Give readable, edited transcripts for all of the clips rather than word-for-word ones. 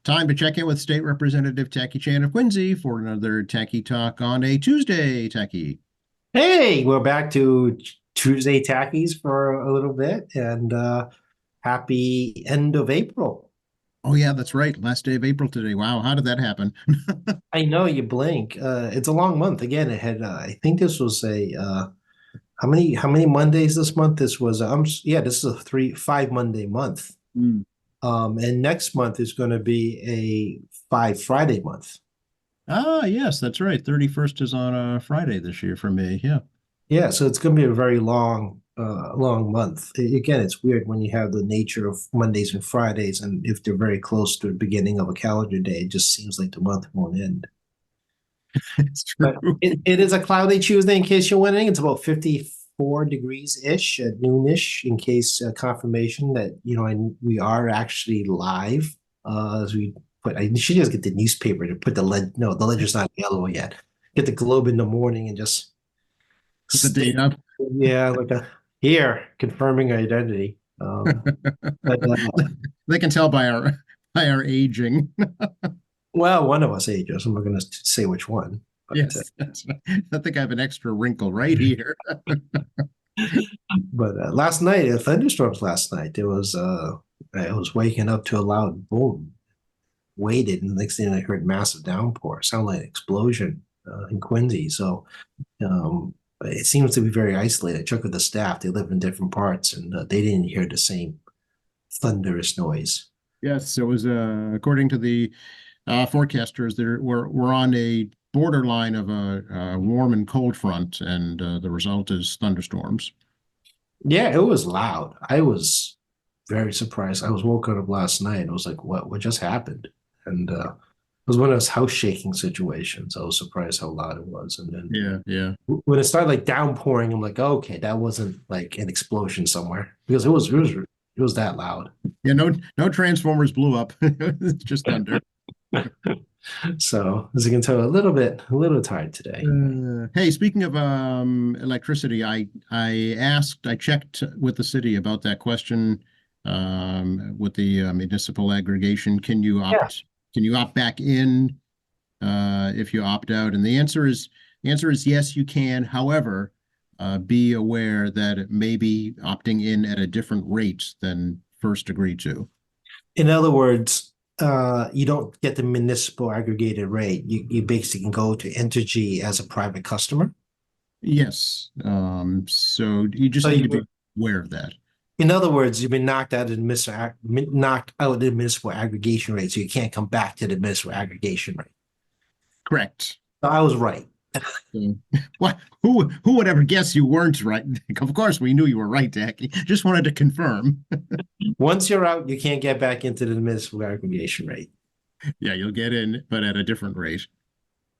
Time to check in with State Representative Tacky Chan of Quincy for another Tacky Talk on a Tuesday, Tacky. Hey, we're back to Tuesday Tackies for a little bit, and happy end of April. Oh, yeah, that's right. Last day of April today. Wow, how did that happen? I know you blink. It's a long month. Again, it had. I think this was a how many Mondays this month? This was yeah, this is a 5 Monday month. Hmm. And next month is going to be a 5 Friday month. Ah, yes, that's right. 31st is on a Friday this year for me. Yeah. Yeah, so it's going to be a very long month. Again, it's weird when you have the nature of Mondays and Fridays, and if they're very close to the beginning of a calendar day, it just seems like the month won't end. It's true. But it is a cloudy Tuesday, in case you're wondering. It's about 54 degrees ish at noonish, in case confirmation that we are actually live. As we put, I should just get the newspaper to put the no, the ledger's not yellow yet. Get the Globe in the morning and just Put the date up. yeah, like a here confirming identity. But They can tell by our aging. well, one of us ages. I'm not going to say which one. Yes, I think I have an extra wrinkle right here. But last night, thunderstorms. Last night, there was. I was waking up to a loud boom. Waited, and the next thing I heard massive downpour. Sounded like an explosion in Quincy. So it seems to be very isolated. I checked with the staff; they live in different parts, and they didn't hear the same thunderous noise. Yes, it was according to the forecasters, we're on a borderline of a warm and cold front, and the result is thunderstorms. Yeah, it was loud. I was very surprised. I was woken up last night and I was like, what just happened? And it was one of those house shaking situations. I was surprised how loud it was. And then Yeah, yeah, when it started like downpouring, I'm like, okay, that wasn't like an explosion somewhere because it was that loud. yeah. No transformers blew up. It's just thunder. So as you can tell, a little tired today. Hey, speaking of electricity, I checked with the city about that question with the municipal aggregation. Yeah. Can you opt back in if you opt out? And the answer is yes, you can. However, be aware that it may be opting in at a different rate than first agreed to. In other words, you don't get the municipal aggregated rate. You basically can go to Entergy as a private customer. Yes. So you So just need to be aware of that. in other words, you've been knocked out of the municipal aggregation rate, so you can't come back to the municipal aggregation rate. Correct. So I was right. So, what? Who would ever guess you weren't right? Of course, we knew you were right, Jackie. Just wanted to confirm. Once you're out, you can't get back into the municipal aggregation rate, Yeah, you'll get in, but at a different rate.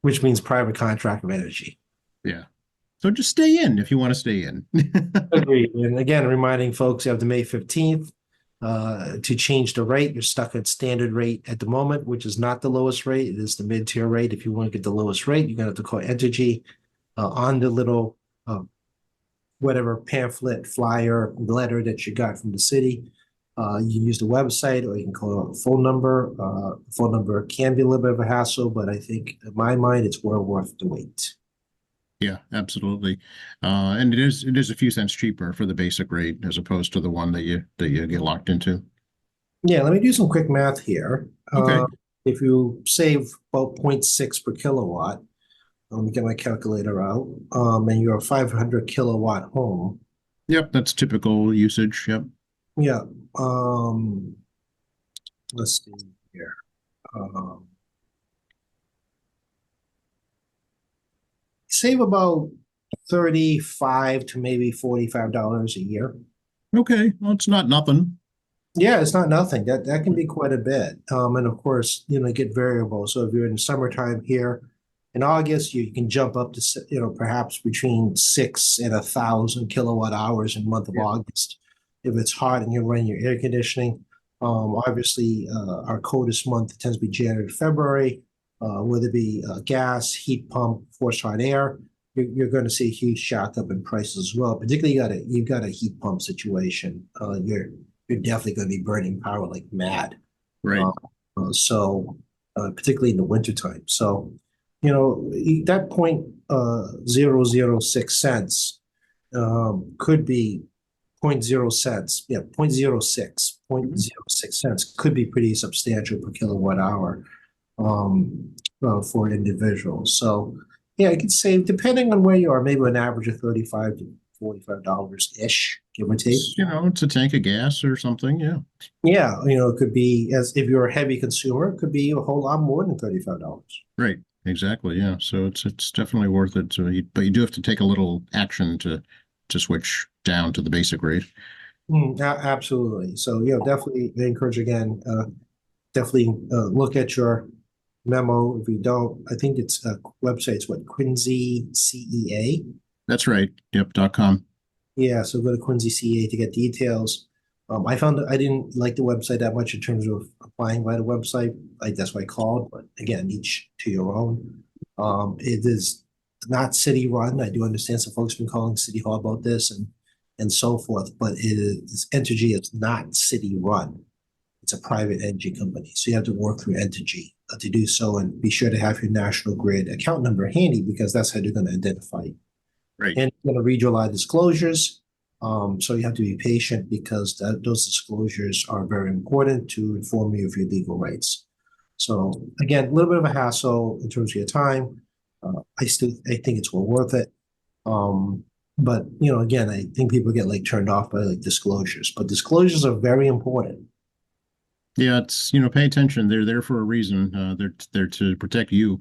which means private contract of energy. Yeah. So just stay in if you want to stay in. Agreed. And again, reminding folks you have the May 15th to change the rate. You're stuck at standard rate at the moment, which is not the lowest rate. It is the mid-tier rate. If you want to get the lowest rate, you're going to have to call Entergy on the little whatever pamphlet, flyer, letter that you got from the city. You can use the website or you can call a phone number. Phone number can be a little bit of a hassle, but I think in my mind, it's well worth the wait. Yeah, absolutely. And it is a few cents cheaper for the basic rate as opposed to the one that you get locked into. Yeah, let me do some quick math here. Okay. If you save about 0.6 per kilowatt, let me get my calculator out, and you're a 500 kilowatt home. Yep, that's typical usage. Yep. Yeah. Let's see here. Um, Save about 35 to maybe $45 a year. Okay. Well, it's not nothing. Yeah, it's not nothing. That can be quite a bit. And of course, get variable. So if you're in summertime here in August, you can jump up to perhaps between 6 and 1,000 kilowatt hours in the month of Yeah. August. If it's hot and you're running your air conditioning, obviously our coldest month tends to be January, February. Whether it be gas, heat pump, forced hot air, you're going to see a huge shock up in prices as well. Particularly, you've got a heat pump situation. You're definitely going to be burning power like mad. Right. Particularly in the wintertime. So, that 0.006 could be 0.0 cents, yeah, 0.06, Mhm. 0.06 could be pretty substantial per kilowatt hour for an individual. So, yeah, I could say depending on where you are, maybe an average of $35 to $45 ish, give or take. It's a tank of gas or something. Yeah. Yeah, it could be, as if you're a heavy consumer, it could be a whole lot more than $35. Right. Exactly. Yeah. So it's definitely worth it. But you do have to take a little action to switch down to the basic rate. Absolutely. So, definitely encourage again, definitely look at your memo. If you don't, I think it's website's what, Quincy CEA. That's right. Yep. .com. Yeah, so go to Quincy CEA to get details. I found that I didn't like the website that much in terms of applying by the website. That's why I called, but again, each to your own. It is not city run. I do understand some folks have been calling City Hall about this and so forth, but Entergy is not city run. It's a private energy company, so you have to work through Entergy to do so, and be sure to have your National Grid account number handy because that's how they're going to identify you. Right. And I'm going to read you a lot of disclosures. So you have to be patient because those disclosures are very important to inform you of your legal rights. So again, a little bit of a hassle in terms of your time. I think it's well worth it. But again, I think people get turned off by disclosures, but disclosures are very important. Yeah, it's pay attention. They're there for a reason. They're there to protect you.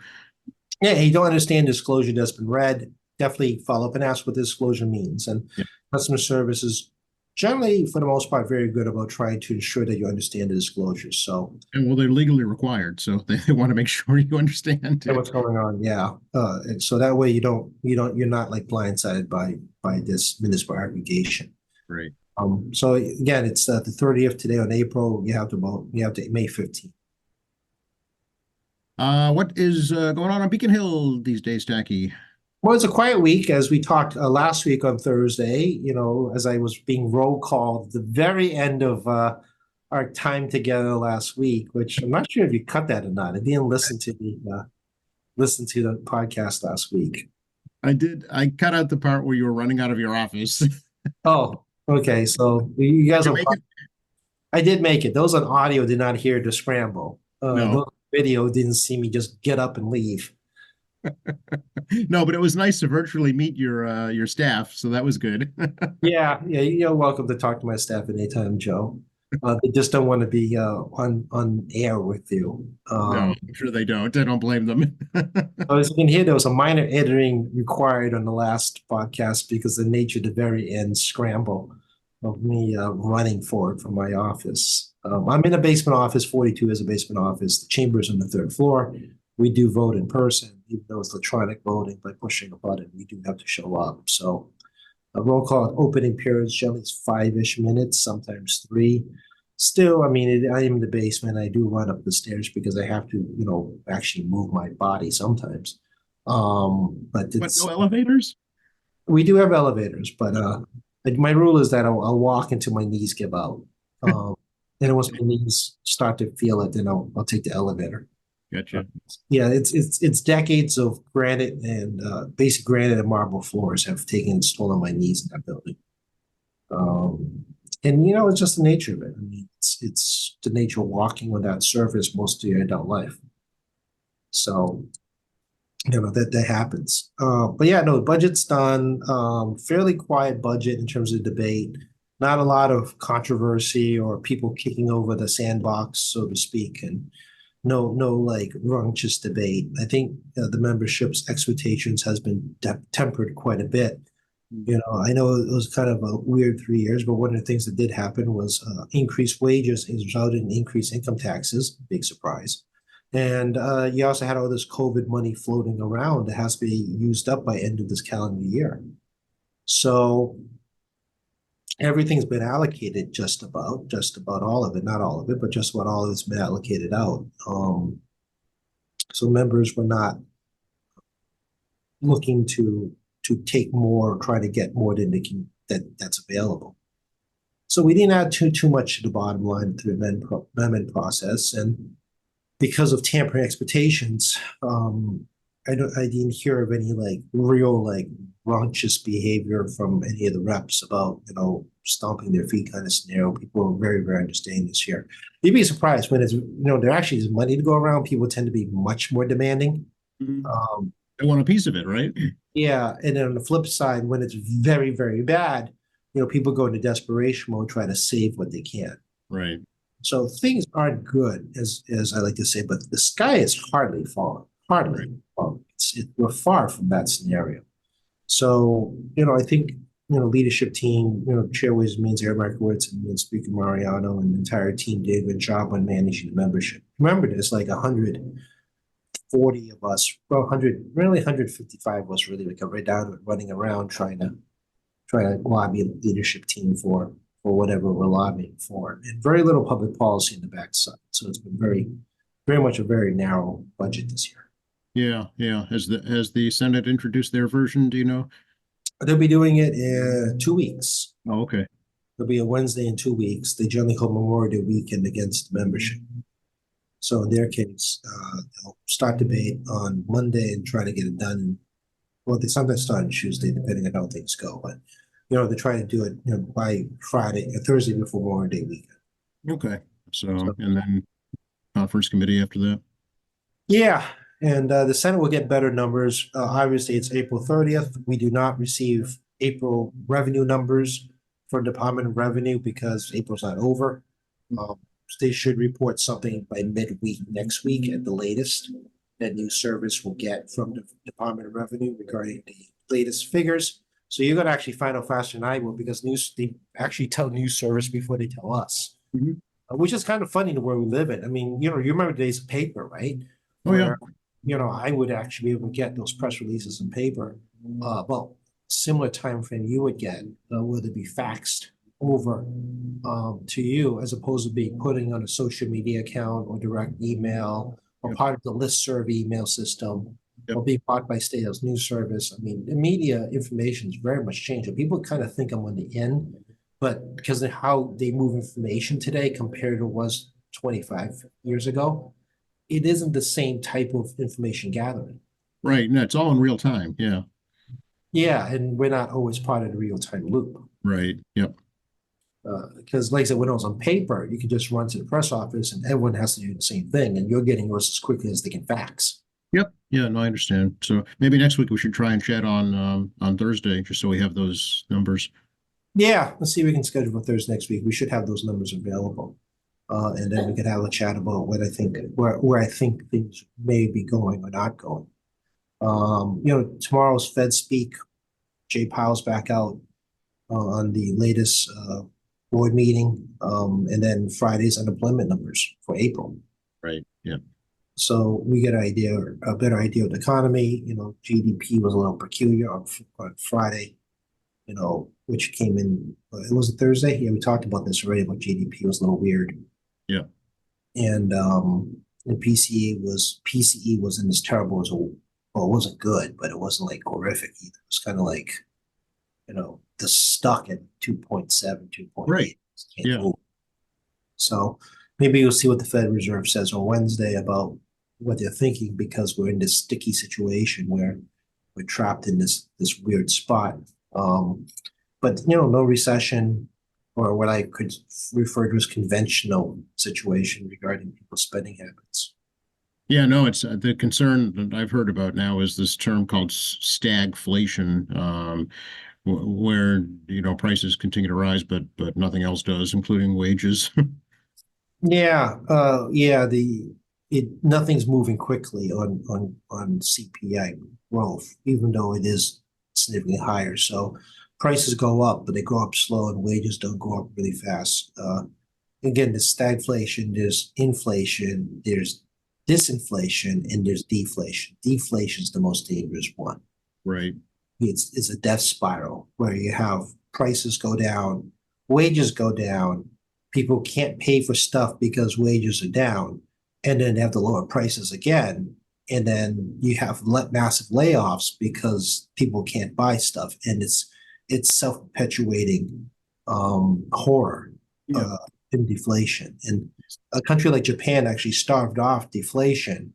Yeah, you don't understand disclosure that's been read, definitely follow up and ask what the disclosure means. And Yeah. customer service is generally, for the most part, very good about trying to ensure that you understand the disclosures. So, And well, they're legally required, so they want to make sure you understand yeah, what's going on? Yeah, and so that way you're not blindsided by this municipal aggregation. Right. So again, it's the 30th today on April. You have to May 15th. What is going on Beacon Hill these days, Tacky? Well, it's a quiet week, as we talked last week on Thursday. As I was being roll called at the very end of our time together last week, which I'm not sure if you cut that or not. I didn't listen to the podcast last week. I did. I cut out the part where you were running out of your office. Oh, okay. So you guys Did you are. make it? I did make it. Those on audio did not hear the scramble. No. Those video didn't see me just get up and leave. No, but it was nice to virtually meet your staff, so that was good. Yeah, you're welcome to talk to my staff anytime, Joe. They just don't want to be on air with you. No, I'm sure they don't. I don't blame them. As you can hear, there was a minor editing required on the last podcast because of the nature of the very end scramble of me running forward from my office. I'm in a basement office. 42 is a basement office. The chamber is on the 3rd floor. We do vote in person, even though it's electronic voting by pushing a button. We do have to show up. So a roll call opening periods generally is 5-ish minutes, sometimes 3. Still, I mean, I am in the basement. I do run up the stairs because I have to, actually move my body sometimes. But no elevators? We do have elevators, but my rule is that I'll walk until my knees give out. And once my knees start to feel it, then I'll take the elevator. Gotcha. Yeah, it's decades of granite and basic granite and marble floors have stolen my knees in that building. And it's just the nature of it. I mean, it's the nature of walking on that surface most of your adult life. So, that happens. But yeah, no, the budget's done. Fairly quiet budget in terms of debate. Not a lot of controversy or people kicking over the sandbox, so to speak, and no runctious debate. I think the membership's expectations has been tempered quite a bit. I know it was kind of a weird 3 years, but one of the things that did happen was increased wages has resulted in increased income taxes. Big surprise. And you also had all this COVID money floating around that has to be used up by end of this calendar year. So everything's been allocated just about all of it, not all of it, but just about all of it's been allocated out. So members were not looking to take more or try to get more than that's available. So we didn't add too much to the bottom line through the amendment process. And because of tampering expectations, I didn't hear of any like real like raunchous behavior from any of the reps about, stomping their feet kind of scenario. People are very, very understanding this year. You'd be surprised when there actually is money to go around. People tend to be much more demanding. Mhm. Um, They want a piece of it, right? yeah, and then on the flip side, when it's very, very bad, people go into desperation mode, try to save what they can. Right. So things aren't good, as I like to say, but the sky is hardly falling. Hardly falling. We're far from that scenario. So, I think, leadership team, Chairways means Eric Markowitz and Speaker Mariano and the entire team did a good job on managing the membership. Remember, there's like 140 of us, well, 155 of us really, like right down to it, running around trying to lobby the leadership team for whatever we're lobbying for, and very little public policy in the backside. So it's been very, very much a very narrow budget this year. Yeah, yeah. Has the Senate introduced their version? Do you know? They'll be doing it in 2 weeks. Oh, okay. There'll be a Wednesday in 2 weeks. They generally hold Memorial Day weekend against membership. So in their case, they'll start debate on Monday and try to get it done. Well, they sometimes start on Tuesday, depending on how things go. But they're trying to do it by Friday, Thursday before Memorial Day weekend. Okay. So, and then conference committee after that. Yeah, and the Senate will get better numbers. Obviously, it's April 30th. We do not receive April revenue numbers for Department of Revenue because April's not over. They should report something by midweek next week at the latest. That new service will get from the Department of Revenue regarding the latest figures. So you're gonna actually find out faster than I will because they actually tell news service before they tell us, which is kind of funny the world we live in. I mean, you remember the days of paper, right? Oh, yeah. Where, I would actually be able to get those press releases in paper. Well, similar time frame you would get, would it be faxed over to you as opposed to being putting on a social media account or direct email or part of the listserv email system or being bought by State House News Service. I mean, the media information is very much changed. People kind of think I'm on the in, but because of how they move information today compared to was 25 years ago, it isn't the same type of information gathering. Right. No, it's all in real time. Yeah. Yeah, and we're not always part of the real-time loop. Right. Yep. Because like I said, when it was on paper, you could just run to the press office and everyone has to do the same thing, and you're getting yours as quickly as they can fax. Yep. Yeah, no, I understand. So maybe next week we should try and chat on Thursday, just so we have those numbers. Yeah, let's see if we can schedule for Thursday next week. We should have those numbers available. And then we could have a chat about what I think, where I think things may be going or not going. Tomorrow's Fed speak. Jay Powell's back out on the latest board meeting, and then Friday's unemployment numbers for April. Right. Yeah. So we get a better idea of the economy. GDP was a little peculiar on Friday. Which came in. It was a Thursday. Yeah, we talked about this already. About GDP was a little weird. Yeah. And PCE was in this terrible as well, it wasn't good, but it wasn't like horrific either. It was kind of like, the stuck at 2.7, 2.8. Right. Yeah. Move. So maybe you'll see what the Fed Reserve says on Wednesday about what they're thinking, because we're in this sticky situation where we're trapped in this weird spot. But no recession, or what I could refer to as conventional situation regarding people's spending habits. Yeah, no, it's the concern that I've heard about now is this term called stagflation, where prices continue to rise, but nothing else does, including wages. Nothing's moving quickly on CPI growth, even though it is significantly higher. So prices go up, but they go up slow, and wages don't go up really fast. Again, there's stagflation, there's inflation, there's disinflation, and there's deflation. Deflation is the most dangerous one. Right. It's a death spiral where you have prices go down, wages go down, people can't pay for stuff because wages are down, and then they have to lower prices again. And then you have massive layoffs because people can't buy stuff, and it's self-perpetuating horror. Yeah. in deflation. And a country like Japan actually starved off deflation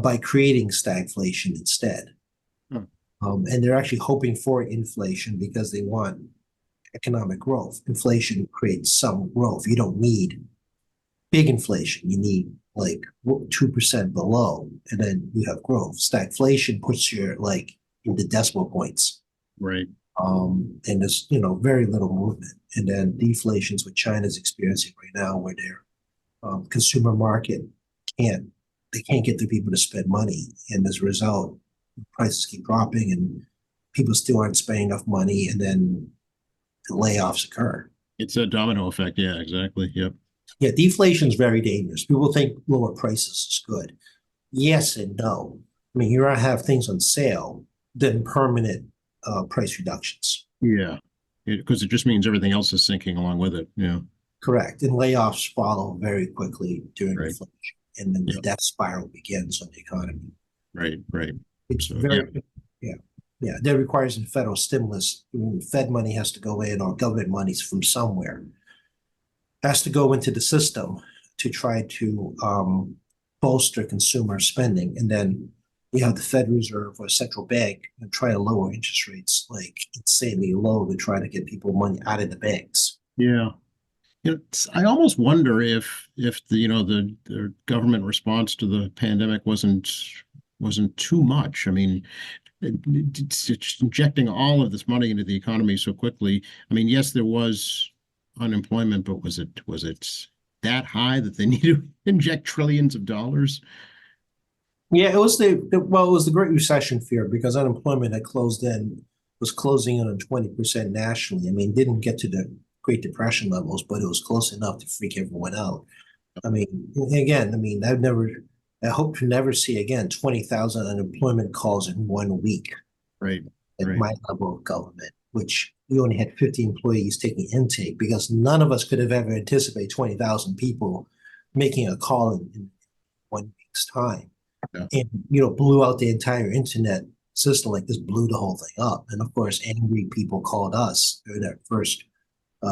by creating stagflation instead. Hmm. And they're actually hoping for inflation because they want economic growth. Inflation creates some growth. You don't need big inflation. You need like 2% below, and then you have growth. Stagflation puts you like into decimal points. Right. And there's, very little movement. And then deflation's what China's experiencing right now, where their consumer market they can't get the people to spend money. And as a result, prices keep dropping and people still aren't spending enough money, and then the layoffs occur. It's a domino effect. Yeah, exactly. Yep. Yeah, deflation is very dangerous. People think lower prices is good. Yes and no. I mean, you rather have things on sale than permanent price reductions. Yeah. Because it just means everything else is sinking along with it. Yeah. Correct. And layoffs follow very quickly during Right. inflation. And then the Yep. death spiral begins on the economy. Right. Right. It's So, very, yeah, that requires a federal stimulus. I mean, Fed money has to go in, or government monies from somewhere has to go into the system to try to bolster consumer spending. And then you have the Fed Reserve or central bank and try to lower interest rates like insanely low to try to get people money out of the banks. Yeah. I almost wonder if the government response to the pandemic wasn't too much. I mean, it's injecting all of this money into the economy so quickly. I mean, yes, there was unemployment, but was it that high that they need to inject trillions of dollars? Yeah, it was it was the Great Recession fear, because unemployment was closing in on 20% nationally. I mean, didn't get to the Great Depression levels, but it was close enough to freak everyone out. I mean, again, I hope to never see again 20,000 unemployment calls in 1 week Right. at Right. my level of government, which we only had 50 employees taking intake, because none of us could have ever anticipated 20,000 people making a call in 1 week's time. Yeah. And, blew out the entire internet system. Like, this blew the whole thing up. And of course, angry people called us during that first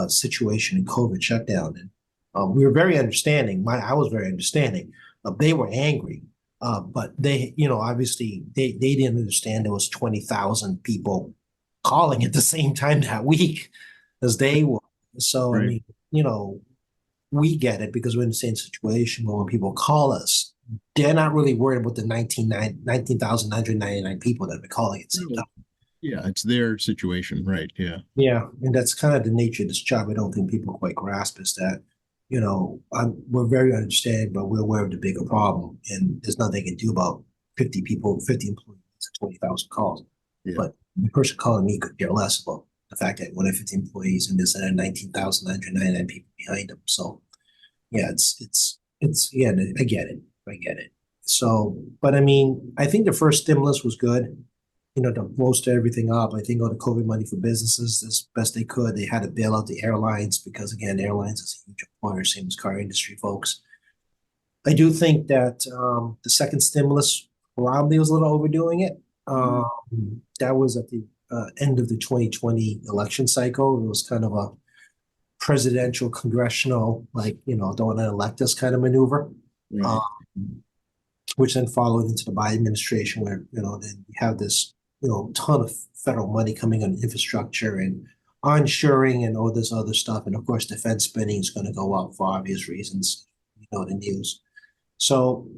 situation in COVID shutdown. And we were very understanding. I was very understanding. They were angry, but they, obviously they didn't understand there was 20,000 people calling at the same time that week as they were. So, Right. I mean, we get it because we're in the same situation. But when people call us, they're not really worried about the 19,999 people that have been calling at the same time. Yeah, it's their situation, right? Yeah. Yeah, and that's kind of the nature of this job. I don't think people quite grasp is that, we're very understanding, but we're aware of the bigger problem, and there's nothing they can do about 50 people, 50 employees, 20,000 calls. Yeah. But the person calling me could care less about the fact that when I have 50 employees and there's 19,999 people behind them. So, yeah, it's yeah, I get it. So, but I mean, I think the first stimulus was good. To bolster everything up. I think all the COVID money for businesses as best they could. They had to bail out the airlines because, again, airlines is a huge employer, same as car industry folks. I do think that the second stimulus probably was a little overdoing it. That was at the end of the 2020 election cycle. It was kind of a presidential, congressional, don't want to elect us kind of maneuver. Right. Which then followed into the Biden administration, where then you have this ton of federal money coming on infrastructure and onshoring and all this other stuff, and of course defense spending is going to go up for obvious reasons. The news. So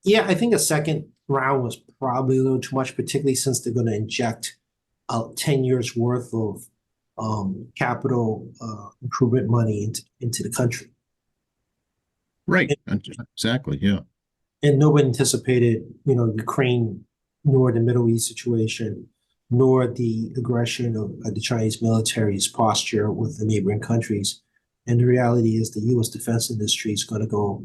yeah, I think a second round was probably a little too much, particularly since they're going to inject 10 years worth of capital improvement money into the country. Right. Exactly. Yeah. And nobody anticipated, Ukraine, nor the Middle East situation, nor the aggression of the Chinese military's posture with the neighboring countries. And the reality is the U.S. defense industry is going to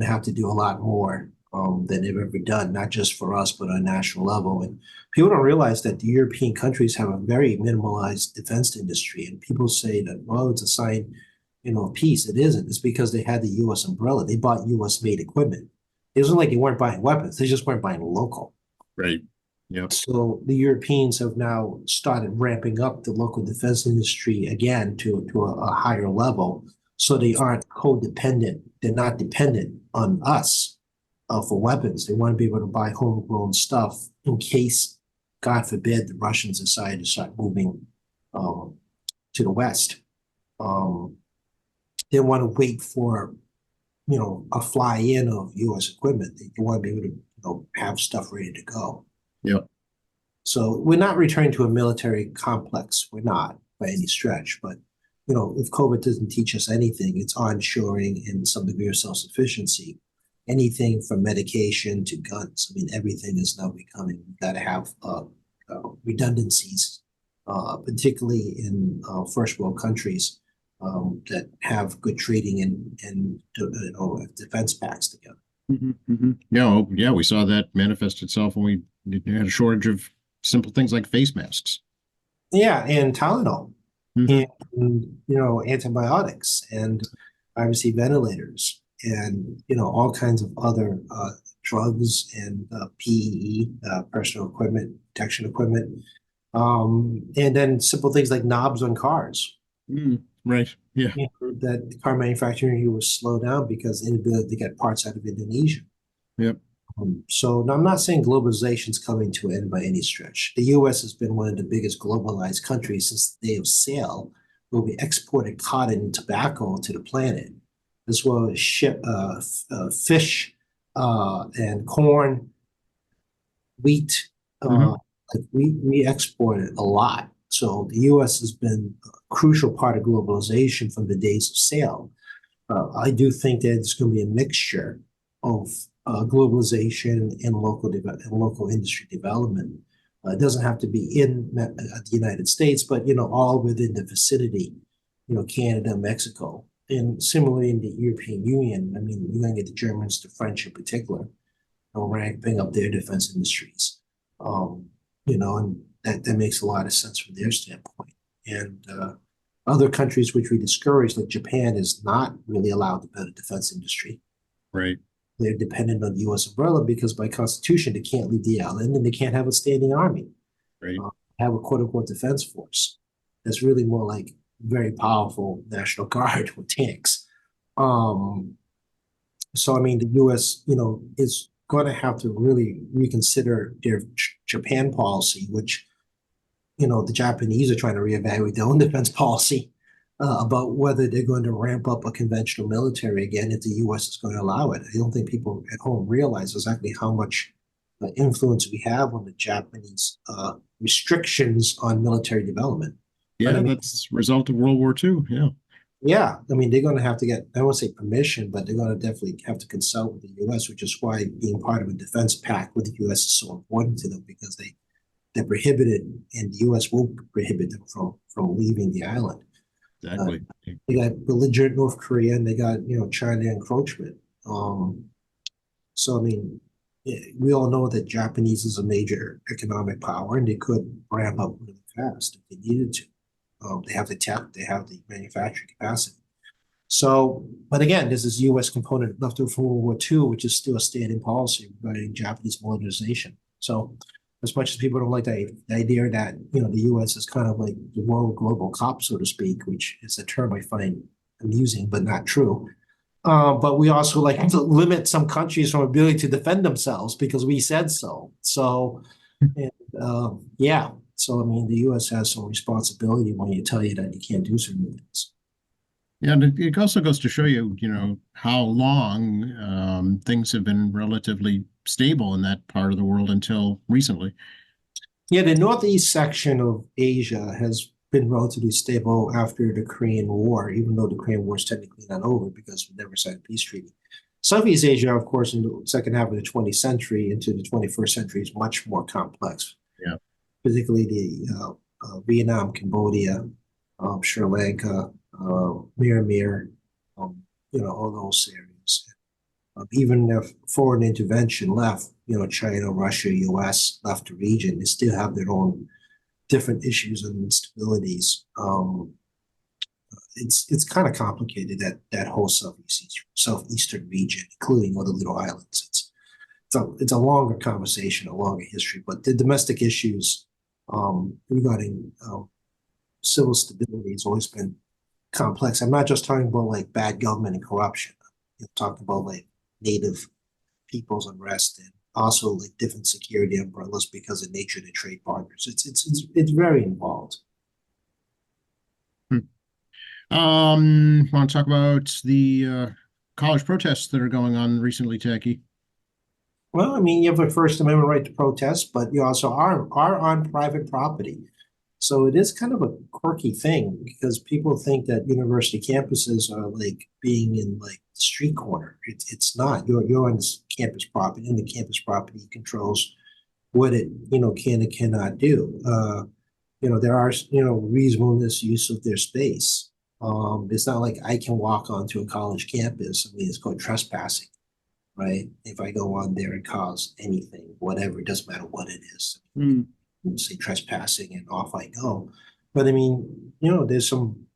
have to do a lot more than they've ever done, not just for us, but on a national level. And people don't realize that the European countries have a very minimalized defense industry. And people say that, well, it's a sign, of peace. It isn't. It's because they had the U.S. umbrella. They bought U.S. made equipment. It wasn't like they weren't buying weapons. They just weren't buying local. Right. Yep. So the Europeans have now started ramping up the local defense industry again to a higher level. so they aren't codependent. They're not dependent on us for weapons. They want to be able to buy homegrown stuff in case, God forbid, the Russians decide to start moving to the West. They want to wait for, a fly-in of U.S. equipment. They want to be able to, have stuff ready to go. Yep. So we're not returning to a military complex. We're not by any stretch. But, if COVID doesn't teach us anything, it's onshoring and some degree of self-sufficiency. Anything from medication to guns. I mean, everything is now becoming, we've got to have redundancies, particularly in first world countries that have good trading and defense packs together. Yeah, we saw that manifest itself when we had a shortage of simple things like face masks. Yeah, and Tylenol, and antibiotics, and obviously ventilators, and all kinds of other drugs and PEE, personal equipment, protection equipment, and then simple things like knobs on cars. Right. Yeah. That the car manufacturing here was slowed down because inability to get parts out of Indonesia. Yep. So now I'm not saying globalization is coming to an end by any stretch. The U.S. has been one of the biggest globalized countries since the day of sail, where we exported cotton and tobacco to the planet, as well as fish and corn, wheat. Like we exported a lot. So the U.S. has been a crucial part of globalization from the days of sail. I do think that it's going to be a mixture of globalization and local industry development. It doesn't have to be in the United States, but all within the vicinity. Canada, Mexico, and similarly in the European Union. I mean, you're going to get the Germans, the French in particular, ramping up their defense industries. And that makes a lot of sense from their standpoint. And other countries which we discourage, like Japan, is not really allowed to build a defense industry. Right. They're dependent on the U.S. umbrella because by constitution they can't leave the island and they can't have a standing army. Right. Have a quote unquote defense force. That's really more like very powerful National Guard with tanks. So I mean the U.S. is going to have to really reconsider their Japan policy, which the Japanese are trying to reevaluate their own defense policy about whether they're going to ramp up a conventional military again if the U.S. is going to allow it. I don't think people at home realize exactly how much influence we have on the Japanese restrictions on military development. Yeah, that's a result of World War II. Yeah. Yeah, I mean, they're going to have to get, I won't say permission, but they're going to definitely have to consult with the U.S., which is why being part of a defense pact with the U.S. is so important to them because they're prohibited, and the U.S. will prohibit them from leaving the island. Exactly. They got belligerent North Korea, and they got China encroachment. So I mean, we all know that Japanese is a major economic power, and they could ramp up really fast if they needed to. They have the tech, they have the manufacturing capacity. So, but again, there's this U.S. component left over from World War II, which is still a standing policy regarding Japanese modernization. So, as much as people don't like the idea that the U.S. is kind of like the world global cop, so to speak, which is a term I find amusing but not true. But we also like to limit some countries from ability to defend themselves because we said so. So, yeah. So, I mean, the U.S. has some responsibility when you tell you that you can't do certain things. Yeah, and it also goes to show you, how long things have been relatively stable in that part of the world until recently. Yeah, the northeast section of Asia has been relatively stable after the Korean War, even though the Korean War is technically not over because we never signed a peace treaty. Southeast Asia, of course, in the second half of the 20th century into the 21st century is much more complex. Yeah. Particularly the Vietnam, Cambodia, Sri Lanka, Myanmar, all those areas. Even if foreign intervention left, China, Russia, U.S. left the region, they still have their own different issues and instabilities. It's kind of complicated that whole southeastern region, including all the little islands. It's a longer conversation, a longer history, but the domestic issues regarding civil stability has always been complex. I'm not just talking about like bad government and corruption. I'm talking about like native people's unrest and also like different security umbrellas because of nature of the trade partners. It's very involved. Want to talk about the college protests that are going on recently, Techie? Well, I mean, you have a First Amendment right to protest, but you also are on private property. So it is kind of a quirky thing because people think that university campuses are like being in like the street corner. It's not. You're on this campus property, and the campus property controls what it can and cannot do. There are reasonableness use of their space. It's not like I can walk onto a college campus. I mean, it's called trespassing, right? If I go on there and cause anything, whatever, it doesn't matter what it is. Say trespassing and off I go. But I mean, there's some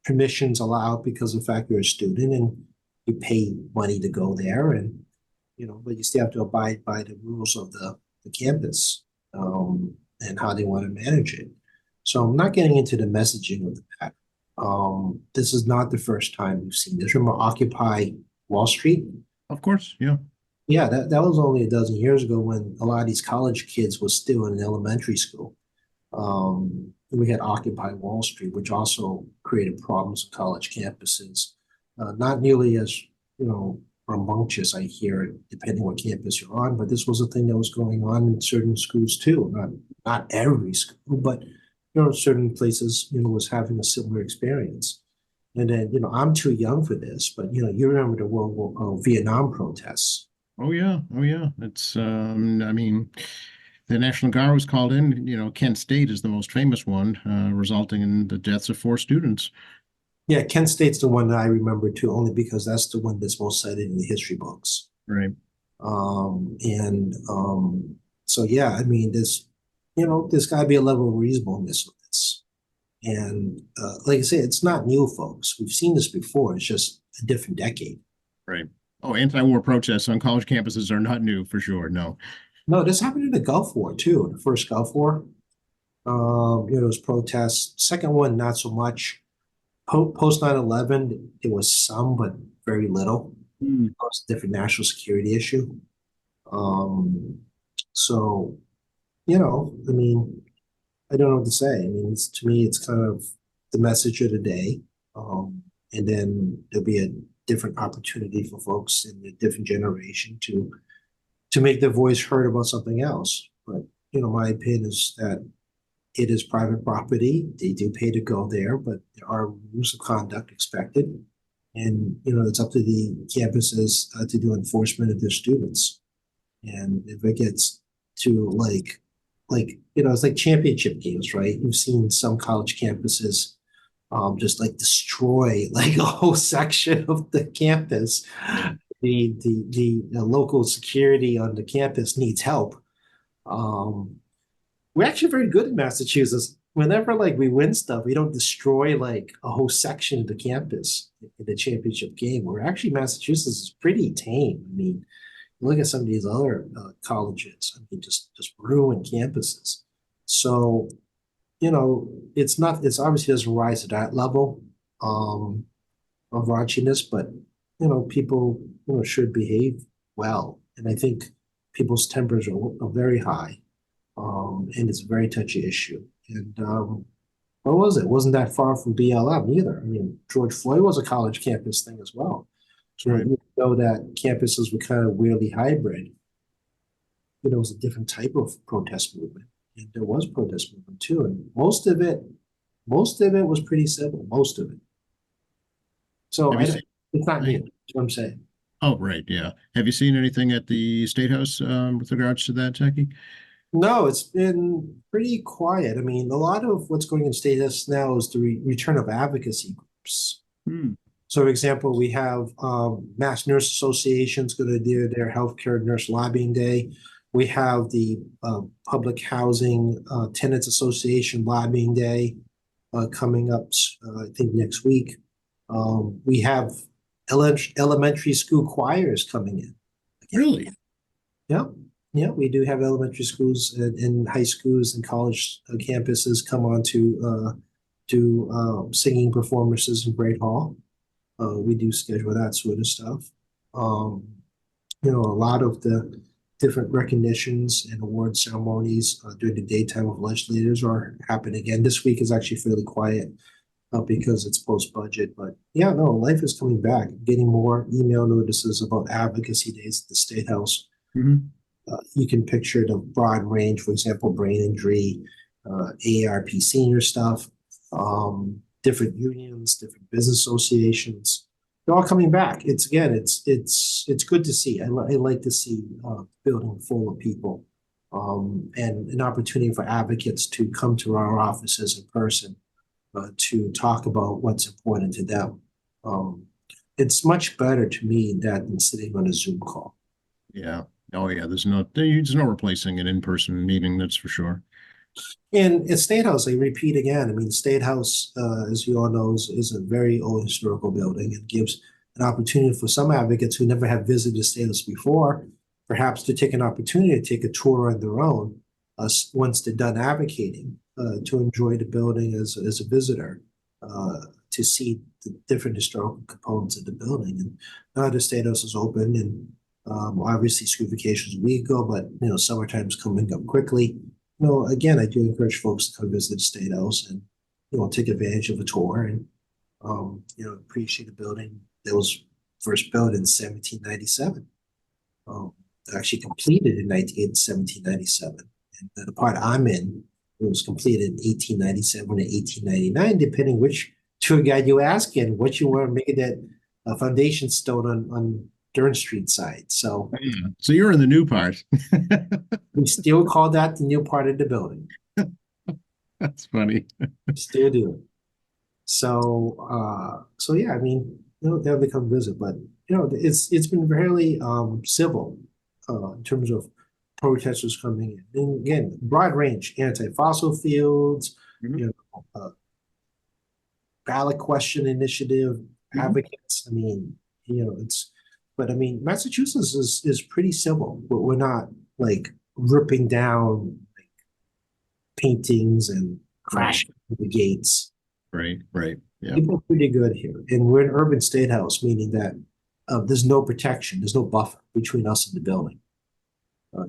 permissions allowed because of the fact you're a student and you pay money to go there and but you still have to abide by the rules of the campus and how they want to manage it. So I'm not getting into the messaging of that. This is not the first time we've seen this. Remember Occupy Wall Street? Of course, yeah. Yeah, that was only a dozen years ago when a lot of these college kids was still in elementary school. We had Occupy Wall Street, which also created problems at college campuses. Not nearly as, rambunctious, I hear, depending what campus you're on, but this was a thing that was going on in certain schools too. Not every school, but certain places, was having a similar experience. And then, I'm too young for this, but you remember the Vietnam protests. Oh yeah, oh yeah. It's I mean, the National Guard was called in. Kent State is the most famous one, resulting in the deaths of 4 students. Yeah, Kent State's the one that I remember too, only because that's the one that's most cited in the history books. Right. So yeah, I mean, there's got to be a level of reasonableness with this. And like I say, it's not new, folks. We've seen this before. It's just a different decade. Right. Oh, anti-war protests on college campuses are not new for sure. No. No, this happened in the Gulf War too, the first Gulf War. Those protests. Second one, not so much. Post 9/11, there was some, but very little. It was a different national security issue. So, I mean, I don't know what to say. I mean, to me, it's kind of the message of the day. And then there'll be a different opportunity for folks in a different generation to make their voice heard about something else. But, my opinion is that it is private property. They do pay to go there, but there are rules of conduct expected. And, it's up to the campuses to do enforcement of their students. And if it gets to it's like championship games, right? You've seen some college campuses just like destroy like a whole section of the campus. The local security on the campus needs help. We're actually very good in Massachusetts. Whenever like we win stuff, we don't destroy like a whole section of the campus in the championship game. We're actually Massachusetts is pretty tame. I mean, look at some of these other colleges. I mean, just ruined campuses. So, it's obviously doesn't rise to that level of raunchiness, but people should behave well, and I think people's tempers are very high, and it's a very touchy issue. And what was it? Wasn't that far from BLM either. I mean, George Floyd was a college campus thing as well. So Right. even though that campuses were kind of weirdly hybrid, it was a different type of protest movement. And there was protest movement too. And most of it was pretty civil, most of it. So Have you seen? it's not new, that's what I'm saying. Oh, right. Yeah. Have you seen anything at the State House with regards to that, Techie? No, it's been pretty quiet. I mean, a lot of what's going in State House now is the return of advocacy groups. So, for example, we have Mass Nurse Association's going to do their healthcare nurse lobbying day. We have the Public Housing Tenants Association lobbying day coming up, I think, next week. We have elementary school choirs coming in. Really? Yeah, we do have elementary schools and high schools and college campuses come on to do singing performances in Great Hall. We do schedule that sort of stuff. A lot of the different recognitions and award ceremonies during the daytime of legislators are happening again. This week is actually fairly quiet because it's post-budget. But yeah, no, life is coming back. Getting more email notices about advocacy days at the State House. You can picture the broad range, for example, brain injury, AARP senior stuff, different unions, different business associations. They're all coming back. It's good to see. I like to see building full of people, and an opportunity for advocates to come to our offices in person to talk about what's important to them. It's much better to me than sitting on a Zoom call. Yeah. Oh yeah. There's no replacing an in-person meeting. That's for sure. And at State House, I repeat again, I mean, State House, as you all know, is a very old historical building. It gives an opportunity for some advocates who never have visited State House before, perhaps to take an opportunity to take a tour on their own once they're done advocating, to enjoy the building as a visitor, to see the different historical components of the building. And now the State House is open, and obviously school vacations a week ago, but summertime's coming up quickly. Again, I do encourage folks to come visit the State House and, take advantage of a tour and, appreciate the building that was first built in 1797. Actually completed in 1797. And the part I'm in, it was completed in 1897 and 1899, depending which tour guide you ask and what you want to make that foundation stone on Durn Street side. So you're in the new part. We still call that the new part of the building. That's funny. Still do it. So yeah, I mean, they'll come visit, but it's been fairly civil in terms of protesters coming in. And again, broad range, anti-fossil fuels, ballot question initiative, advocates. I mean, but I mean, Massachusetts is pretty civil, but we're not like ripping down like paintings and crashing the gates. Right. Yeah. People are pretty good here. And we're an urban state house, meaning that there's no protection, there's no buffer between us and the building.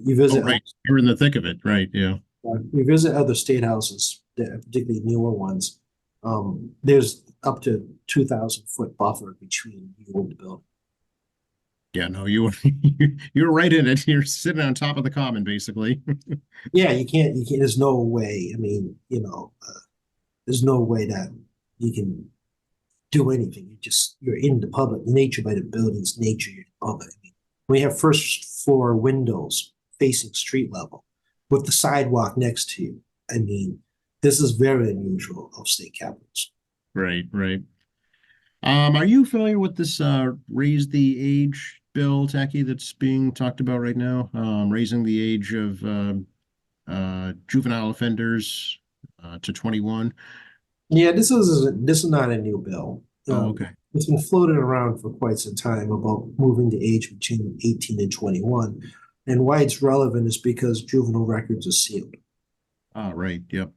You visit, you're in the thick of it, right? Yeah. You visit other state houses, particularly newer ones. There's up to 2,000-foot buffer between you and the building. Yeah, no, you're right in it. You're sitting on top of the common, basically. Yeah, you can't. There's no way. I mean, there's no way that you can do anything. You're in the public. Nature by the building's nature. You're in the public. I mean, we have first floor windows facing street level with the sidewalk next to you. I mean, this is very unusual of state capitals. Right. Are you familiar with this raise the age bill, Tacky, that's being talked about right now? Raising the age of juvenile offenders to 21. Yeah, this is not a new bill. Okay. It's been floated around for quite some time about moving the age between 18 and 21. And why it's relevant is because juvenile records are sealed. Right. Yep.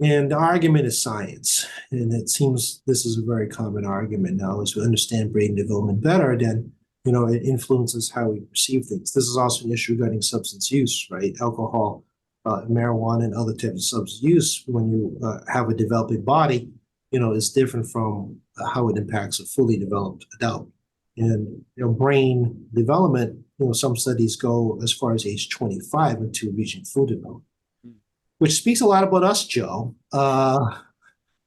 And the argument is science. And it seems this is a very common argument now. As we understand brain development better, then, it influences how we perceive things. This is also an issue regarding substance use, right? Alcohol, marijuana, and other types of substance use, when you have a developing body, is different from how it impacts a fully developed adult. And, brain development, some studies go as far as age 25 into reaching full development. Which speaks a lot about us, Joe. I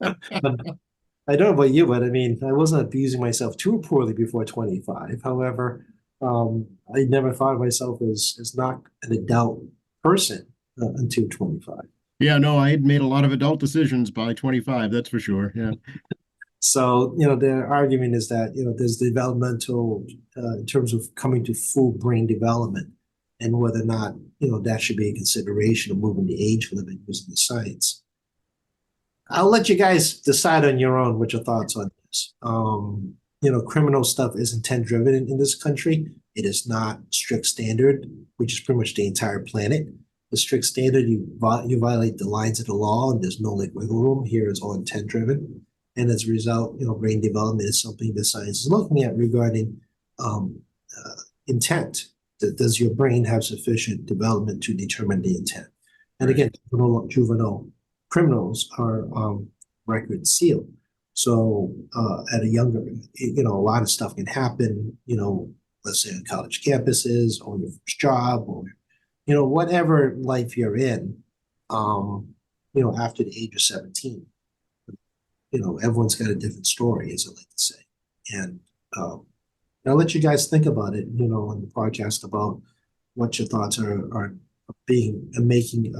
don't know about you, but I mean, I wasn't abusing myself too poorly before 25. However, I never thought of myself as not an adult person until 25. Yeah, no, I had made a lot of adult decisions by 25, that's for sure. Yeah. So, the argument is that, there's developmental, in terms of coming to full brain development, and whether or not, that should be a consideration of moving the age limit using the science. I'll let you guys decide on your own what your thoughts on this. Criminal stuff is intent-driven in this country. It is not strict standard, which is pretty much the entire planet. the strict standard, you violate the lines of the law, and there's no like wiggle room. Here is all intent driven, and as a result, brain development is something that science is looking at regarding um, intent. Does your brain have sufficient development to determine the intent? And Right. again, juvenile criminals are record sealed. So at a younger, a lot of stuff can happen, let's say on college campuses or your first job or, whatever life you're in, after the age of 17. Everyone's got a different story, as I like to say. And I'll let you guys think about it, on the podcast about what your thoughts are being and making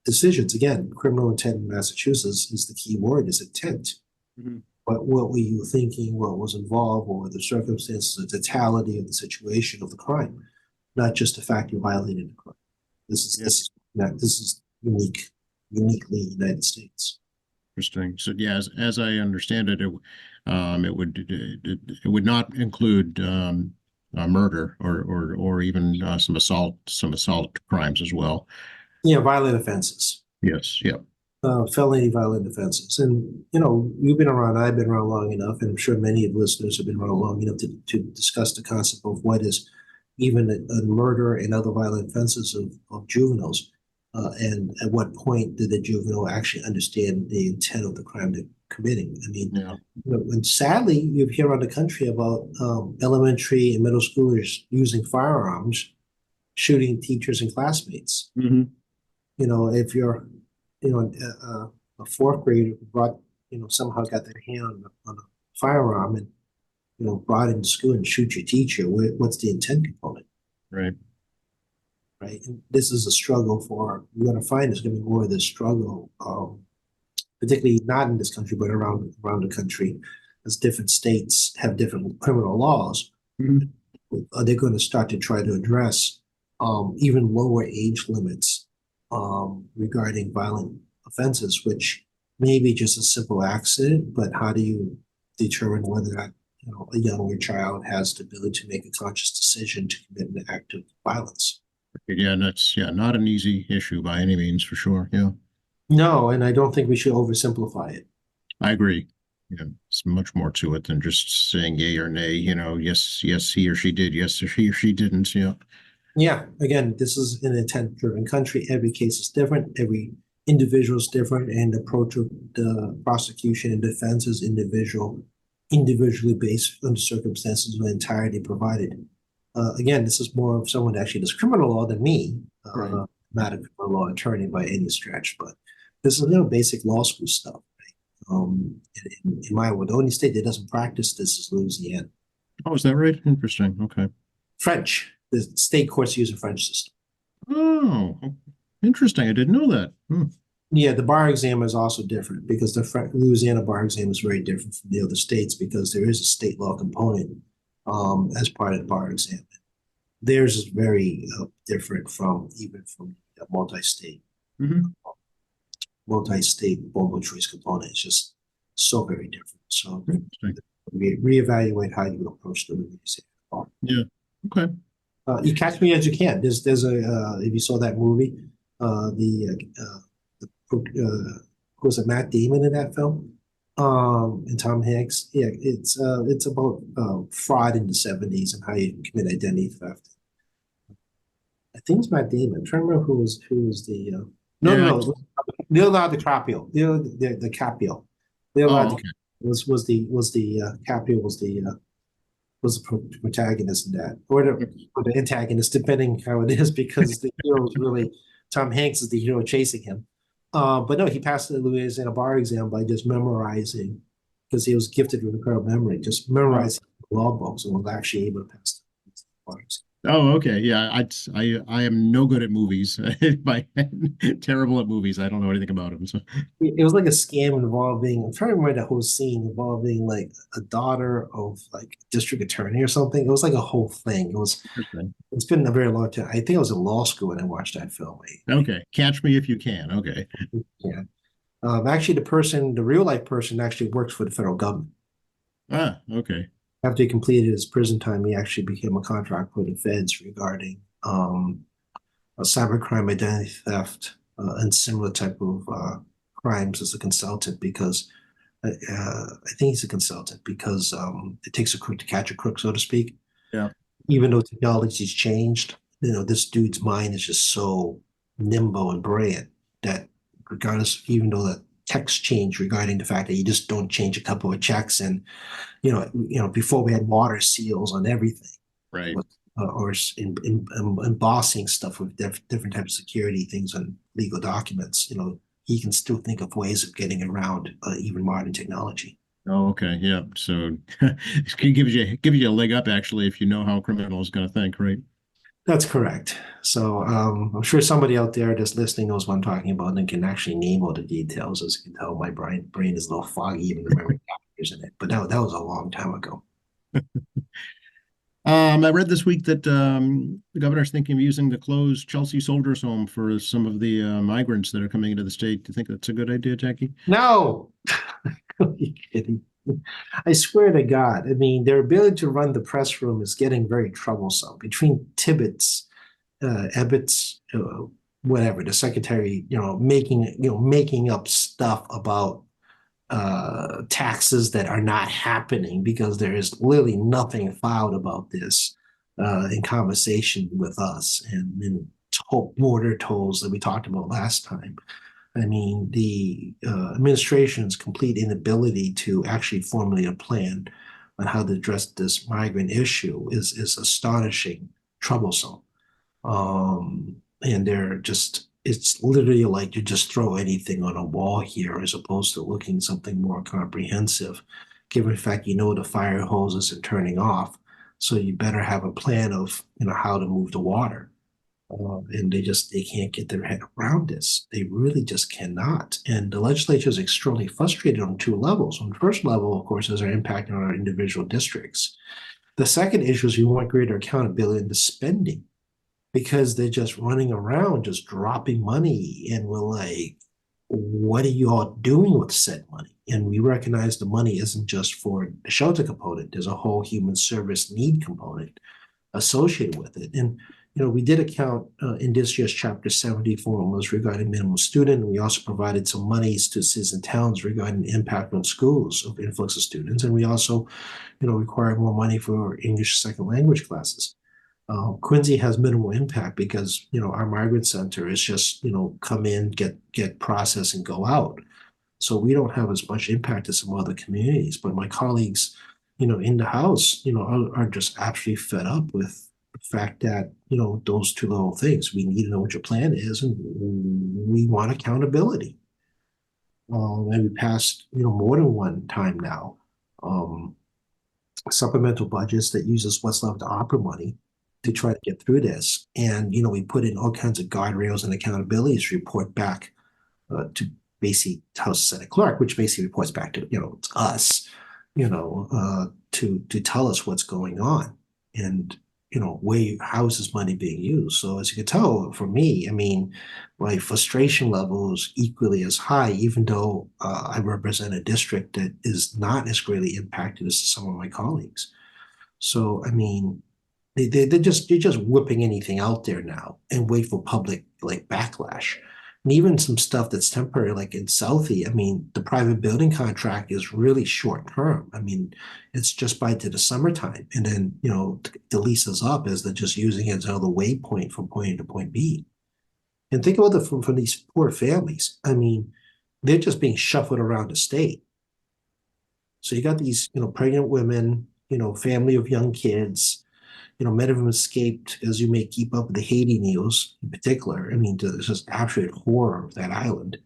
decisions. Again, criminal intent in Massachusetts is the key word, is intent. Mhm. But what were you thinking? What was involved? What were the circumstances, the totality of the situation of the crime, not just the fact you violated the crime. This is uniquely United States. Interesting. So yeah, as I understand it, it would not include murder or even some assault crimes as well. Yeah, violent offenses. Yes. Yeah. Felony violent offenses. And, you've been around, I've been around long enough, and I'm sure many of the listeners have been around long enough to discuss the concept of what is even a murder and other violent offenses of juveniles. And at what point did the juvenile actually understand the intent of the crime they're committing? I mean, Yeah. and sadly, you hear around the country about elementary and middle schoolers using firearms, shooting teachers and classmates. Mm-hmm. If you're a fourth grader who brought, somehow got their hand on a firearm and, brought it into school and shoot your teacher, what's the intent component? Right. Right. And this is a struggle you're going to find there's going to be more of this struggle, particularly not in this country, but around the country, as different states have different criminal laws. Mm-hmm. They're going to start to try to address even lower age limits regarding violent offenses, which may be just a simple accident, but how do you determine whether that a younger child has the ability to make a conscious decision to commit an act of violence? Yeah, that's not an easy issue by any means, for sure. Yeah, No, and I don't think we should oversimplify it. I agree. Yeah, it's much more to it than just saying yay or nay. Yes, he or she did. Yes, he or she didn't. Yeah. Yeah, again, this is an intent-driven country. Every case is different. Every individual is different, and the approach of the prosecution and defense is individually based on the circumstances of the entirety provided. Again, this is more of someone that actually does criminal law than me. Right. Not a criminal law attorney by any stretch, but this is basic law school stuff. Right? In my world, the only state that doesn't practice this is Louisiana. Oh, is that right? Interesting. Okay. French. The state courts use a French system. Oh, interesting. I didn't know that. Yeah, the bar exam is also different because the Louisiana bar exam is very different from the other states because there is a state law component as part of the bar exam. Theirs is very different from multi-state. Mm-hmm. Multi-state multiple choice component. It's just so very different. So Interesting. reevaluate how you approach the Louisiana bar. Yeah. Okay. You catch me as you can. There's if you saw that movie, was it Matt Damon in that film? And Tom Hanks. Yeah, it's about fraud in the 70s and how you commit identity theft. I think it's Matt Damon. I'm trying to remember who was the no, Leonardo DiCaprio. The Caprio. Leonardo okay. was the Caprio was the protagonist in that, or the antagonist, depending how it is, because the hero is really Tom Hanks is the hero chasing him. But no, he passed the Louisiana bar exam by just memorizing, because he was gifted with incredible memory, just memorizing law books and was actually able to pass the bar exam. Oh, okay. Yeah, I am no good at movies. Terrible at movies. I don't know anything about them. So It was like a scam involving, I'm trying to remember the whole scene involving like a daughter of like district attorney or something. It was like a whole thing. It's been a very long time. I think I was in law school when I watched that film. okay. Catch me if you can. Okay. Yeah. Actually, the real life person actually works for the federal government. Ah, okay. After he completed his prison time, he actually became a contract for the feds regarding cybercrime, identity theft, and similar type of crimes as a consultant because I think he's a consultant because it takes a crook to catch a crook, so to speak. Yeah. Even though technology's changed, this dude's mind is just so nimble and brilliant that regardless, even though the text changed regarding the fact that you just don't change a couple of checks and before we had water seals on everything, Right. or embossing stuff with different types of security things on legal documents. He can still think of ways of getting around even modern technology. Oh, okay. Yeah. So it gives you a leg up actually if you know how a criminal is going to think, right? That's correct. So I'm sure somebody out there that's listening knows what I'm talking about and can actually name all the details. As you can tell, my brain is a little foggy, even remembering chapters in it. But that was a long time ago. I read this week that the governor's thinking of using the closed Chelsea Soldiers Home for some of the migrants that are coming into the state. Do you think that's a good idea, Jackie? No, are you kidding? I swear to God. I mean, their ability to run the press room is getting very troublesome. Between Tibbetts, Ebbets, whatever, the secretary, making up stuff about taxes that are not happening because there is literally nothing filed about this in conversation with us and in border tolls that we talked about last time. I mean, the administration's complete inability to actually formulate a plan on how to address this migrant issue is astonishing, troublesome. And it's literally like you just throw anything on a wall here as opposed to looking something more comprehensive, given the fact the fire hose isn't turning off. So you better have a plan of how to move the water. And they can't get their head around this. They really just cannot. And the legislature is extremely frustrated on two levels. On the first level, of course, is our impact on our individual districts. The second issue is we want greater accountability in the spending because they're just running around, just dropping money. And we're like, what are you all doing with said money? And we recognize the money isn't just for the shelter component. There's a whole human service need component associated with it. And we did account in this year's Chapter 70 formulas regarding minimum student. We also provided some monies to cities and towns regarding the impact on schools of influx of students. And we also, required more money for English second language classes. Quincy has minimal impact because, our migrant center is just, come in, get processed and go out. So we don't have as much impact as some other communities. But my colleagues, in the House, are just absolutely fed up with the fact that, those two little things. We need to know what your plan is, and we want accountability. And we passed, more than one time now, supplemental budgets that uses what's left of opera money to try to get through this. And, we put in all kinds of guardrails and accountabilities to report back to basically House Senate Clerk, which basically reports back to, it's us, to tell us what's going on. And how is this money being used? So as you can tell, for me, I mean, my frustration level is equally as high, even though I represent a district that is not as greatly impacted as some of my colleagues. So I mean, they're just whipping anything out there now and wait for public backlash. And even some stuff that's temporary, like in Southie, I mean, the private building contract is really short term. I mean, it's just by to the summertime. And then, the lease is up as they're just using it as another waypoint from point A to point B. And think about it from these poor families. I mean, they're just being shuffled around the state. So you got these, pregnant women, family of young kids, many of them escaped, as you may keep up with the Haiti news in particular. I mean, there's just absolute horror of that island.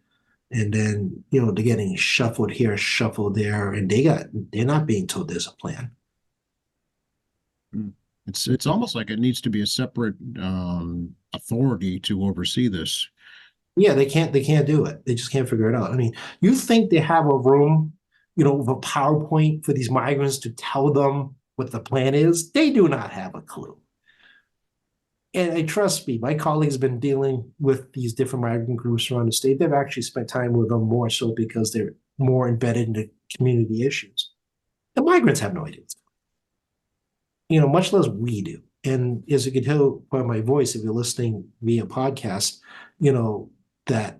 And then, they're getting shuffled here, shuffled there, and they're not being told there's a plan. It's almost like it needs to be a separate authority to oversee this. Yeah, they can't do it. They just can't figure it out. I mean, you think they have a room, with a PowerPoint for these migrants to tell them what the plan is? They do not have a clue. And trust me, my colleagues have been dealing with these different migrant groups around the state. They've actually spent time with them more so because they're more embedded in the community issues. The migrants have no idea, much less we do. And as you can tell by my voice, if you're listening via podcast, that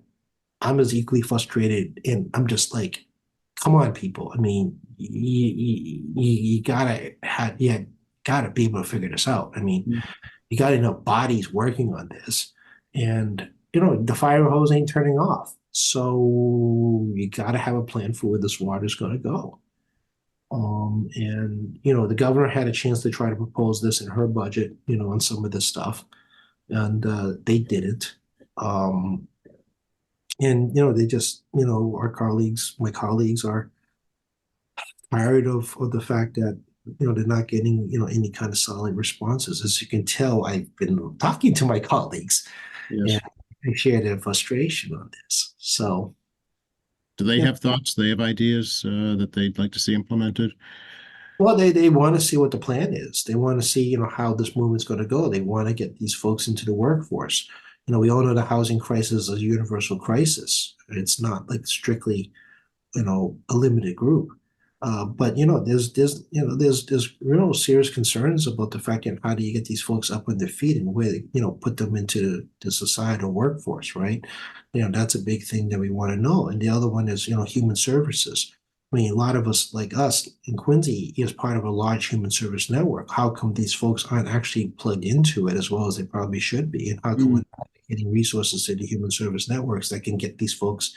I'm as equally frustrated, and I'm just like, come on, people. I mean, you gotta be able to figure this out. I mean, Mm. you got enough bodies working on this, and the fire hose ain't turning off. So you gotta have a plan for where this water's gonna go. And the governor had a chance to try to propose this in her budget, on some of this stuff, and they didn't. And they just, my colleagues are tired of the fact that they're not getting any kind of solid responses. As you can tell, I've been talking to my colleagues, Yes. and I share their frustration on this. So Do they yeah. have thoughts? They have ideas that they'd like to see implemented? Well, they want to see what the plan is. They want to see, how this movement's going to go. They want to get these folks into the workforce. We all know the housing crisis is a universal crisis. It's not like strictly, a limited group. But there's real serious concerns about the fact that how do you get these folks up on their feet and where put them into the societal workforce, right? That's a big thing that we want to know. And the other one is human services. I mean, a lot of us, like us in Quincy, is part of a large human service network. How come these folks aren't actually plugged into it as well as they probably should be? And how come we're not getting resources to the human service networks that can get these folks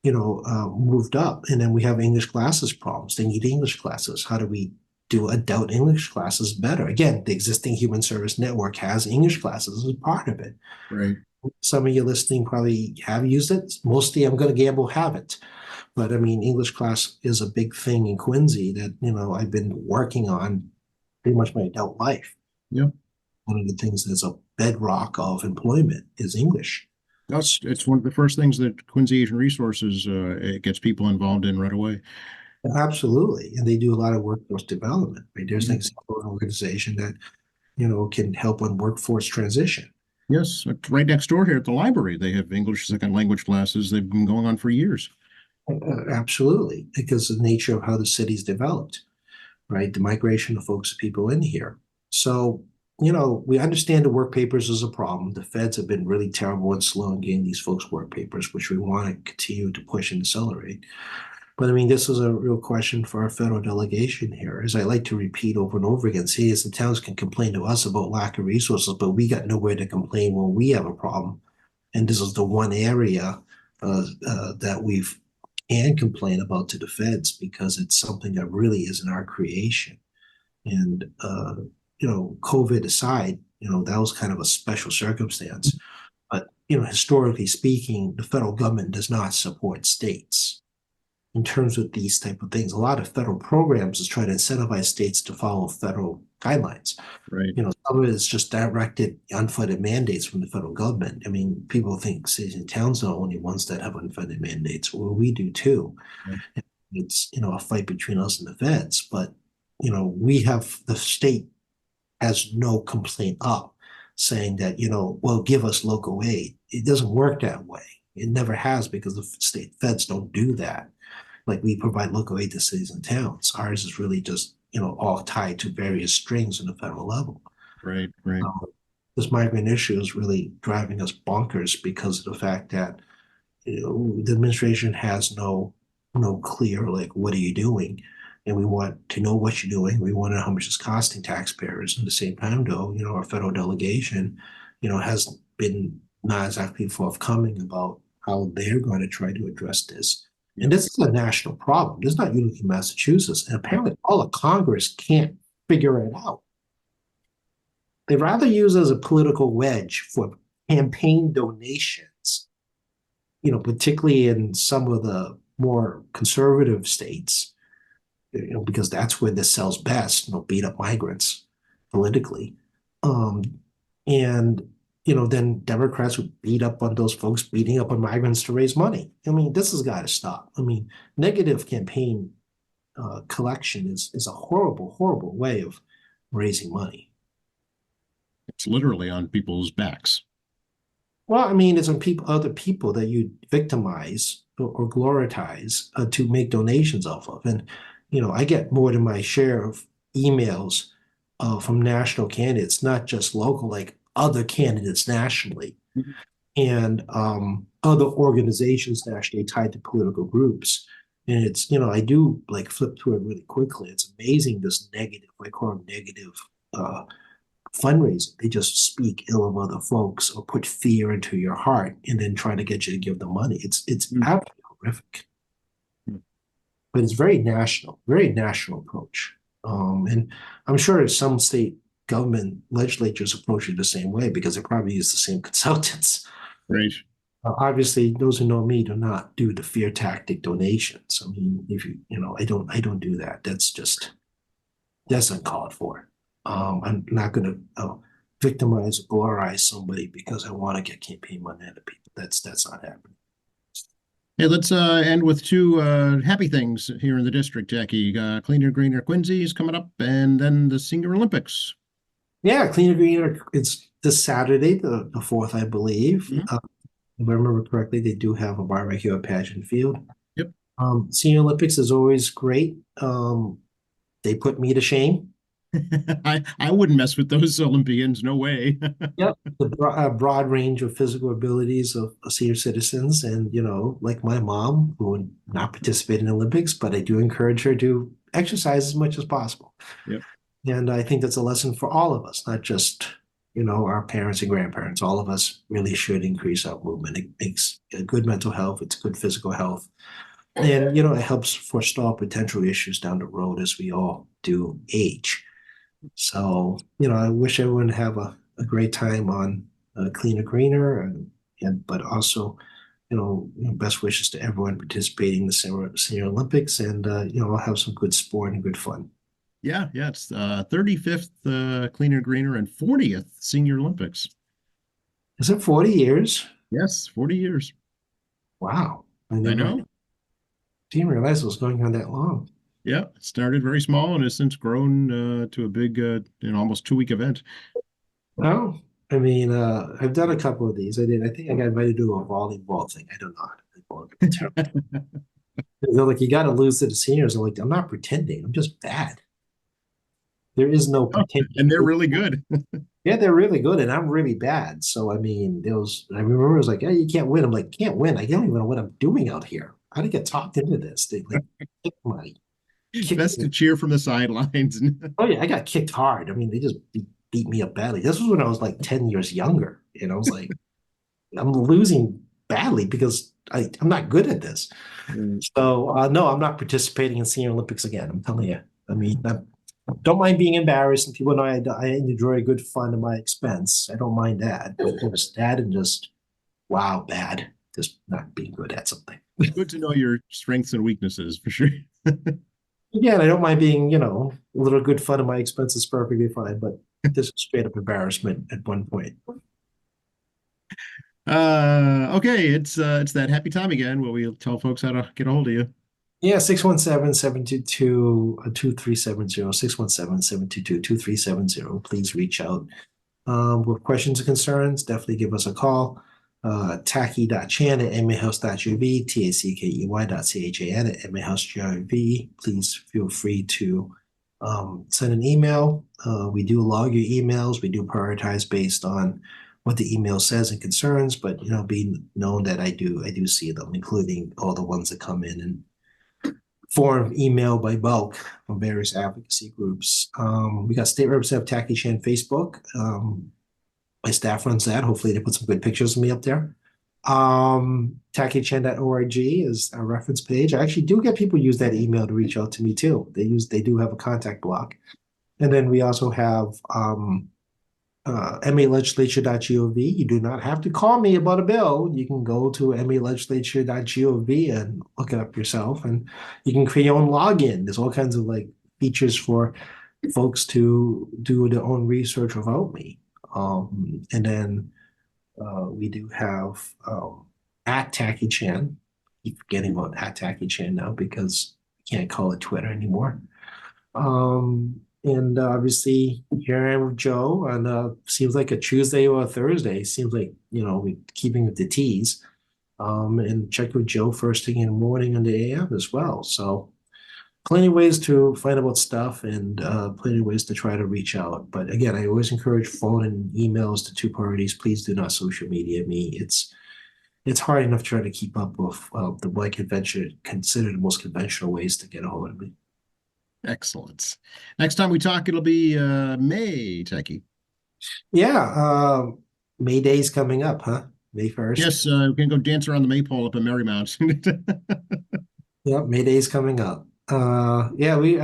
moved up? And then we have English classes problems. They need English classes. How do we do adult English classes better? Again, the existing human service network has English classes as part of it. Right. Some of you listening probably have used it. Mostly, I'm going to gamble, haven't. But I mean, English class is a big thing in Quincy that, I've been working on pretty much my adult life. Yep. One of the things that's a bedrock of employment is English. It's one of the first things that Quincy Asian Resources it gets people involved in right away. Absolutely. And they do a lot of workforce development. Right? There's an example of an organization that, can help on workforce transition. Yes, right next door here at the library, they have English second language classes. They've been going on for years. Absolutely, because of the nature of how the city's developed, right? The migration of folks, people in here. So, we understand the work papers is a problem. The feds have been really terrible and slow in getting these folks work papers, which we want to continue to push and accelerate. But I mean, this is a real question for our federal delegation here. As I like to repeat over and over again, cities and towns can complain to us about lack of resources, but we got nowhere to complain when we have a problem. And this is the one area that we've can complain about to the feds because it's something that really isn't our creation. And COVID aside, that was kind of a special circumstance. But historically speaking, the federal government does not support states in terms of these type of things. A lot of federal programs is trying to incentivize states to follow federal guidelines. Right. Some of it is just directed unfunded mandates from the federal government. I mean, people think cities and towns are the only ones that have unfunded mandates. Well, we do too. Yeah. It's, a fight between us and the feds, but, we have the state has no complaint up saying that, well, give us local aid. It doesn't work that way. It never has because the state feds don't do that. Like we provide local aid to cities and towns. Ours is really just, all tied to various strings on the federal level. Right. Right. This migrant issue is really driving us bonkers because of the fact that, the administration has no clear, like, what are you doing? And we want to know what you're doing. We want to know how much it's costing taxpayers. At the same time, though, our federal delegation, has been not exactly forthcoming about how they're going to try to address this. And this is a national problem. This is not unique in Massachusetts. And apparently all of Congress can't figure it out. They rather use it as a political wedge for campaign donations, particularly in some of the more conservative states, because that's where this sells best, beat up migrants politically. And then Democrats would beat up on those folks beating up on migrants to raise money. I mean, this has got to stop. I mean, negative campaign collection is a horrible, horrible way of raising money. It's literally on people's backs. Well, I mean, it's on other people that you victimize or glorifize to make donations off of. And, I get more than my share of emails from national candidates, not just local, like other candidates nationally Mhm. and other organizations nationally tied to political groups. And it's, I do like flip through it really quickly. It's amazing this negative, I call them negative uh, fundraising. They just speak ill of other folks or put fear into your heart and then try to get you to give them money. It's Mm. absolutely horrific. Mm. But it's very national approach. And I'm sure some state government legislatures approach it the same way because they probably use the same consultants. Right. Obviously, those who know me do not do the fear tactic donations. I mean, if I don't do that. That's uncalled for. I'm not going to victimize or glorize somebody because I want to get campaign money out of people. That's not happening. Hey, let's end with two happy things here in the district, Jackie. Cleaner, Greener Quincy is coming up, and then the Senior Olympics. Yeah, Cleaner Greener. It's this Saturday, the 4th, I believe. Mhm. If I remember correctly, they do have a barbecue at Pageant Field. Yep. Senior Olympics is always great. They put me to shame. I wouldn't mess with those Olympians. No way. Yep. The broad range of physical abilities of senior citizens. And, like my mom, who would not participate in the Olympics, but I do encourage her to exercise as much as possible. Yep. And I think that's a lesson for all of us, not just, our parents and grandparents. All of us really should increase our movement. It makes a good mental health, it's good physical health. And, it helps forestall potential issues down the road as we all do age. So, I wish everyone would have a great time on Cleaner Greener, but also, best wishes to everyone participating in the Senior Olympics, and I'll have some good sport and good fun. Yeah, yeah. It's 35th Cleaner, Greener, and 40th Senior Olympics. Is it 40 years? Yes, 40 years. Wow. I know. Didn't realize it was going on that long. Yeah, it started very small and has since grown to a big, almost 2-week event. Oh, I mean, I've done a couple of these. I think I got invited to do a volleyball thing. I don't know how to play volleyball. Terrible. They're like, you got to lose to the seniors. I'm like, I'm not pretending. I'm just bad. There is no Oh, pretending. and they're really good. Yeah, they're really good, and I'm really bad. So I mean, I remember it was like, yeah, you can't win. I'm like, can't win. I don't even know what I'm doing out here. How to get talked into this? They like kick Best me. to cheer from the sidelines. Oh yeah, I got kicked hard. I mean, they just beat me up badly. This was when I was like 10 years younger. I was like, I'm losing badly because I'm not good at this. So no, I'm not participating in Senior Olympics again. I'm telling you. I mean, I don't mind being embarrassed, and people know I enjoy good fun at my expense. I don't mind that, but just that and just wow, bad, just not being good at something. Good to know your strengths and weaknesses for sure. Again, I don't mind being, a little good fun at my expense is perfectly fine, but this is straight up embarrassment at one point. Okay, it's that happy time again where we tell folks how to get a hold of you. Yeah, 617-722-2370, 617-722-2370. Please reach out with questions or concerns. Definitely give us a call. Tackey.chan at mahouse.gov, tackey.chan at mahouse.gov. Please feel free to send an email. We do log your emails. We do prioritize based on what the email says and concerns, but be known that I do see them, including all the ones that come in and form email by bulk from various advocacy groups. We got State Representative Tackey Chan Facebook. My staff runs that. Hopefully they put some good pictures of me up there. TackeyChan.org is our reference page. I actually do get people use that email to reach out to me too. They do have a contact block. And then we also have MAlegislature.gov. You do not have to call me about a bill. You can go to MAlegislature.gov and look it up yourself, and you can create your own login. There's all kinds of features for folks to do their own research without me. And then we do have at Tackey Chan. Keep forgetting about at Tackey Chan now because we can't call it Twitter anymore. And obviously here I am with Joe on seems like a Tuesday or a Thursday. Seems like we're keeping with the T's. And check with Joe first thing in the morning on the AM as well. So plenty of ways to find about stuff and plenty of ways to try to reach out. But again, I always encourage phone and emails to two parties. Please do not social media me. It's hard enough trying to keep up with the what I consider the most conventional ways to get a hold of me. Excellent. Next time we talk, it'll be May, Techie. Yeah, May Day's coming up, huh? May 1st. Yes, we can go dance around the maypole up in Marymount. Yep, May Day's coming up. Yeah, we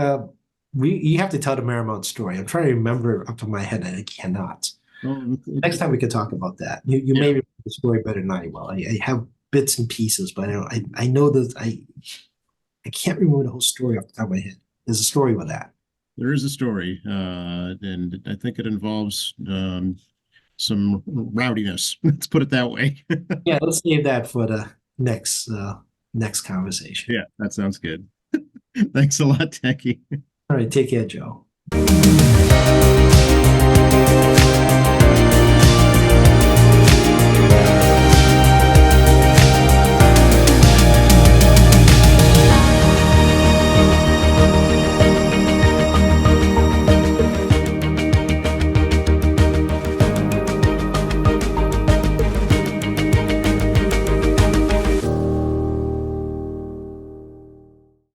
you have to tell the Marymount story. I'm trying to remember up to my head, and I cannot. Next time we can talk about that. You may remember the story better than I will. I have bits and pieces, but I know that I can't remember the whole story off the top of my head. There's a story with that. There is a story, and I think it involves some rowdiness. Let's put it that way. Yeah, let's save that for the next conversation. Yeah, that sounds good. Thanks a lot, Techie. All right, take care, Joe.